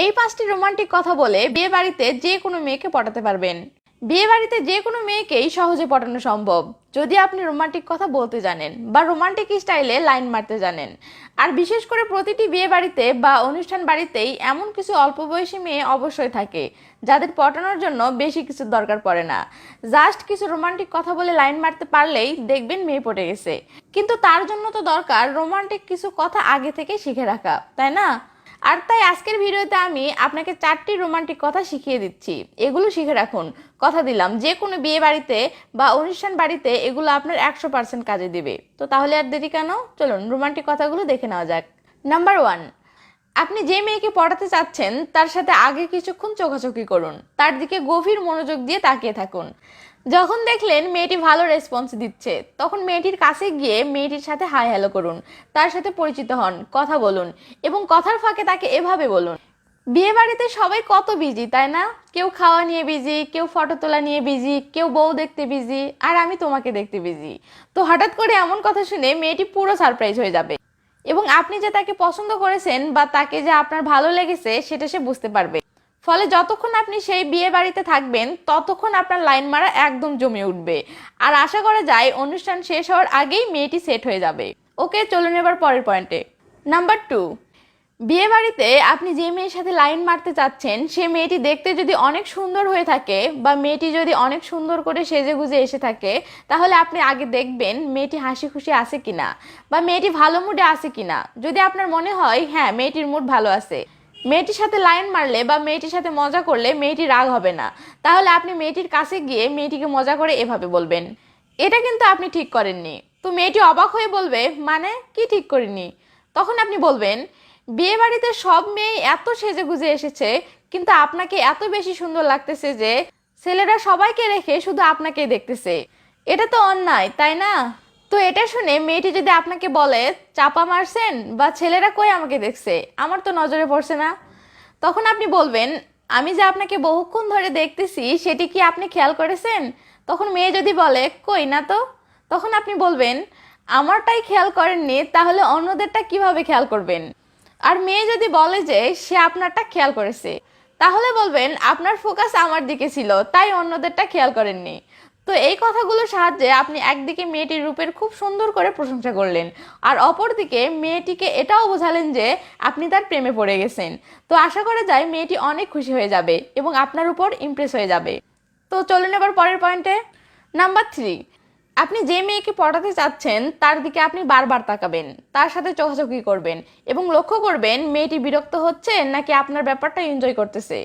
এই 5টি রোমান্টিক কথা বলে বিয়ে বাড়িতে যে কোনো মেয়েকে পটাতে পারবেন। বিয়ে বাড়িতে যে কোনো মেয়েকেই সহজে পটানো সম্ভব যদি আপনি রোমান্টিক কথা বলতে জানেন বা রোমান্টিক স্টাইলে লাইন মারতে জানেন। আর বিশেষ করে প্রতিটি বিয়ে বাড়িতে বা অনুষ্ঠান বাড়িতেই এমন কিছু অল্প বয়সী মেয়ে অবশ্যই থাকে যাদের পটানোর জন্য বেশি কিছু দরকার পড়ে না। জাস্ট কিছু রোমান্টিক কথা বলে লাইন মারতে পারলেই দেখবেন মেয়ে পটে গেছে। কিন্তু তার জন্য তো দরকার রোমান্টিক কিছু কথা আগে থেকে শিখে রাখা, তাই না? আর তাই আজকের ভিডিওতে আমি আপনাকে 4টি রোমান্টিক কথা শিখিয়ে দিচ্ছি। এগুলো শিখে রাখুন, কথা দিলাম যে কোনো বিয়ে বাড়িতে বা অনুষ্ঠান বাড়িতে এগুলো আপনার 100% কাজে দিবে। তো তাহলে আর দেরি কেন, চলুন রোমান্টিক কথাগুলো দেখে নেওয়া যাক। নাম্বার 1, আপনি যে মেয়েকে পটাতে চাচ্ছেন তার সাথে আগে কিছুক্ষণ চোখাচোখি করুন, তার দিকে গভীর মনোযোগ দিয়ে তাকিয়ে থাকুন। যখন দেখলেন মেয়েটি ভালো রেসপন্স দিচ্ছে তখন মেয়েটির কাছে গিয়ে মেয়েটির সাথে হাই হ্যালো করুন, তার সাথে পরিচিত হন, কথা বলুন এবং কথার ফাঁকে তাকে এভাবে বলুন, বিয়ে বাড়িতে সবাই কত বিজি তাই না? কেউ খাওয়া নিয়ে বিজি, কেউ ফটো তোলা নিয়ে বিজি, কেউ বউ দেখতে বিজি, আর আমি তোমাকে দেখতে বিজি। তো হঠাৎ করে এমন কথা শুনে মেয়েটি পুরো সারপ্রাইজ হয়ে যাবে এবং আপনি যে তাকে পছন্দ করেছেন বা তাকে যে আপনার ভালো লেগেছে সেটা সে বুঝতে পারবে। ফলে যতক্ষণ আপনি সেই বিয়ে বাড়িতে থাকবেন ততক্ষণ আপনার লাইন মারা একদম জমে উঠবে। আর আশা করা যায় অনুষ্ঠান শেষ হওয়ার আগেই মেয়েটি সেট হয়ে যাবে। ওকে, চলুন এবার পরের পয়েন্টে। নাম্বার 2, বিয়ে বাড়িতে আপনি যে মেয়ের সাথে লাইন মারতে চাচ্ছেন সে মেয়েটি দেখতে যদি অনেক সুন্দর হয়ে থাকে বা মেয়েটি যদি অনেক সুন্দর করে সেজে গুজে এসে থাকে তাহলে আপনি আগে দেখবেন মেয়েটি হাসি খুশি আছে কিনা বা মেয়েটি ভালো মুডে আছে কিনা। যদি আপনার মনে হয় হ্যাঁ মেয়েটির মুড ভালো আছে, মেয়েটির সাথে লাইন মারলে বা মেয়েটির সাথে মজা করলে মেয়েটি রাগ হবে না, তাহলে আপনি মেয়েটির কাছে গিয়ে মেয়েটিকে মজা করে এভাবে বলবেন, এটা কিন্তু আপনি ঠিক করেননি। তো মেয়েটি অবাক হয়ে বলবে, মানে কি ঠিক করিনি? তখন আপনি বলবেন, বিয়ে বাড়িতে সব মেয়ে এত সেজে গুজে এসেছে কিন্তু আপনাকে এত বেশি সুন্দর লাগতেছে যে ছেলেরা সবাইকে রেখে শুধু আপনাকেই দেখতেছে। এটা তো অন্যায়, তাই না? তো এটা শুনে মেয়েটি যদি আপনাকে বলে, চাপা মারছেন বা ছেলেরা কই আমাকে দেখছে, আমার তো নজরে পড়ছে না, তখন আপনি বলবেন, আমি যে আপনাকে বহুক্ষণ ধরে দেখতেছি সেটি কি আপনি খেয়াল করেছেন? তখন মেয়ে যদি বলে, কই না তো, তখন আপনি বলবেন, আমারটাই খেয়াল করেননি তাহলে অন্যদেরটা কিভাবে খেয়াল করবেন? আর মেয়ে যদি বলে যে সে আপনারটা খেয়াল করেছে তাহলে বলবেন, আপনার ফোকাস আমার দিকে ছিল তাই অন্যদেরটা খেয়াল করেননি। তো এই কথাগুলোর সাহায্যে আপনি একদিকে মেয়েটির রূপের খুব সুন্দর করে প্রশংসা করলেন আর অপরদিকে মেয়েটিকে এটাও বোঝালেন যে আপনি তার প্রেমে পড়ে গেছেন। তো আশা করা যায় মেয়েটি অনেক খুশি হয়ে যাবে এবং আপনার উপর ইমপ্রেস হয়ে যাবে। তো চলুন এবার পরের পয়েন্টে। নাম্বার 3, আপনি যে মেয়েকে পটাতে চাচ্ছেন তার দিকে আপনি বারবার তাকাবেন, তার সাথে চোখাচোখি করবেন এবং লক্ষ্য করবেন মেয়েটি বিরক্ত হচ্ছে নাকি আপনার ব্যাপারটা এনজয় করতেছে।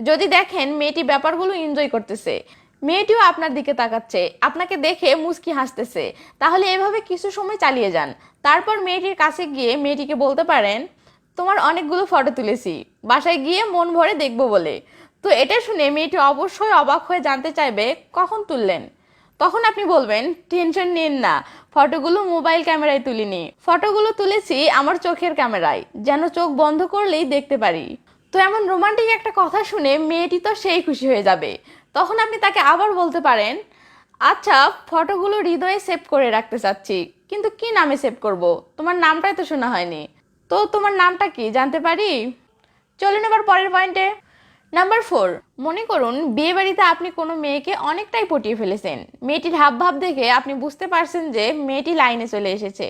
যদি দেখেন মেয়েটি ব্যাপারগুলো এনজয় করতেছে, মেয়েটিও আপনার দিকে তাকাচ্ছে, আপনাকে দেখে মুচকি হাসতেছে, তাহলে এভাবে কিছু সময় চালিয়ে যান। তারপর মেয়েটির কাছে গিয়ে মেয়েটিকে বলতে পারেন, তোমার অনেকগুলো ফটো তুলেছি, বাসায় গিয়ে মন ভরে দেখবো বলে। তো এটা শুনে মেয়েটি অবশ্যই অবাক হয়ে জানতে চাইবে কখন তুললেন। তখন আপনি বলবেন, টেনশন নিন না, ফটোগুলো মোবাইল ক্যামেরায় তুলিনি, ফটোগুলো তুলেছি আমার চোখের ক্যামেরায়, যেন চোখ বন্ধ করলেই দেখতে পারি। তো এমন রোমান্টিক একটা কথা শুনে মেয়েটি তো সেই খুশি হয়ে যাবে। তখন আপনি তাকে আবার বলতে পারেন, আচ্ছা ফটোগুলো হৃদয়ে সেভ করে রাখতে চাচ্ছি, কিন্তু কি নামে সেভ করব? তোমার নামটাই তো শোনা হয়নি, তো তোমার নামটা কি জানতে পারি? চলুন এবার পরের পয়েন্টে। নাম্বার 4, মনে করুন বিয়ে বাড়িতে আপনি কোনো মেয়েকে অনেকটাই পটিয়ে ফেলেছেন, মেয়েটির হাবভাব দেখে আপনি বুঝতে পারছেন যে মেয়েটি লাইনে চলে এসেছে।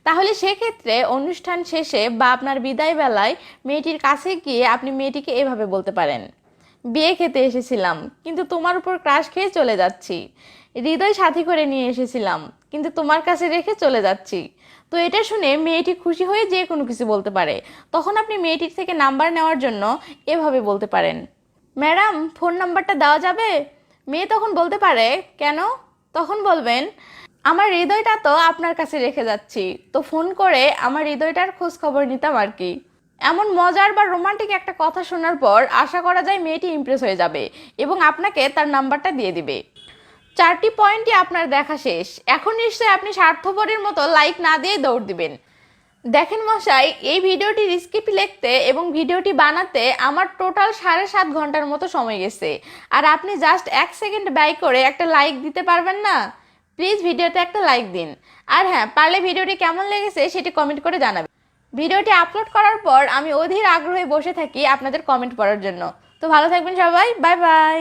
তাহলে সেক্ষেত্রে অনুষ্ঠান শেষে বা আপনার বিদায় বেলায় মেয়েটির কাছে গিয়ে আপনি মেয়েটিকে এভাবে বলতে পারেন, বিয়ে খেতে এসেছিলাম কিন্তু তোমার উপর ক্রাশ খেয়ে চলে যাচ্ছি, হৃদয় সাথী করে নিয়ে এসেছিলাম কিন্তু তোমার কাছে রেখে চলে যাচ্ছি। তো এটা শুনে মেয়েটি খুশি হয়ে যে কোনো কিছু বলতে পারে। তখন আপনি মেয়েটির থেকে নাম্বার নেওয়ার জন্য এভাবে বলতে পারেন, ম্যাডাম ফোন নাম্বারটা দেওয়া যাবে? মেয়ে তখন বলতে পারে, কেন? তখন বলবেন, আমার হৃদয়টা তো আপনার কাছে রেখে যাচ্ছি, তো ফোন করে আমার হৃদয়টার খোঁজ খবর নিতাম আর কি। এমন মজার বা রোমান্টিক একটা কথা শোনার পর আশা করা যায় মেয়েটি ইমপ্রেস হয়ে যাবে এবং আপনাকে তার নাম্বারটা দিয়ে দিবে। 4টি পয়েন্টই আপনার দেখা শেষ। এখন নিশ্চয়ই আপনি স্বার্থপরের মতো লাইক না দিয়ে দৌড় দিবেন। দেখেন মশাই, এই ভিডিওটির স্ক্রিপ্ট লিখতে এবং ভিডিওটি বানাতে আমার টোটাল 7.5 ঘন্টার মতো সময় গেছে, আর আপনি জাস্ট 1 সেকেন্ড ব্যয় করে একটা লাইক দিতে পারবেন না? প্লিজ ভিডিওতে একটা লাইক দিন। আর হ্যাঁ, পারলে ভিডিওটি কেমন লেগেছে সেটি কমেন্ট করে জানাবেন। ভিডিওটি আপলোড করার পর আমি অধীর আগ্রহে বসে থাকি আপনাদের কমেন্ট পড়ার জন্য। তো ভালো থাকবেন সবাই, বাই বাই।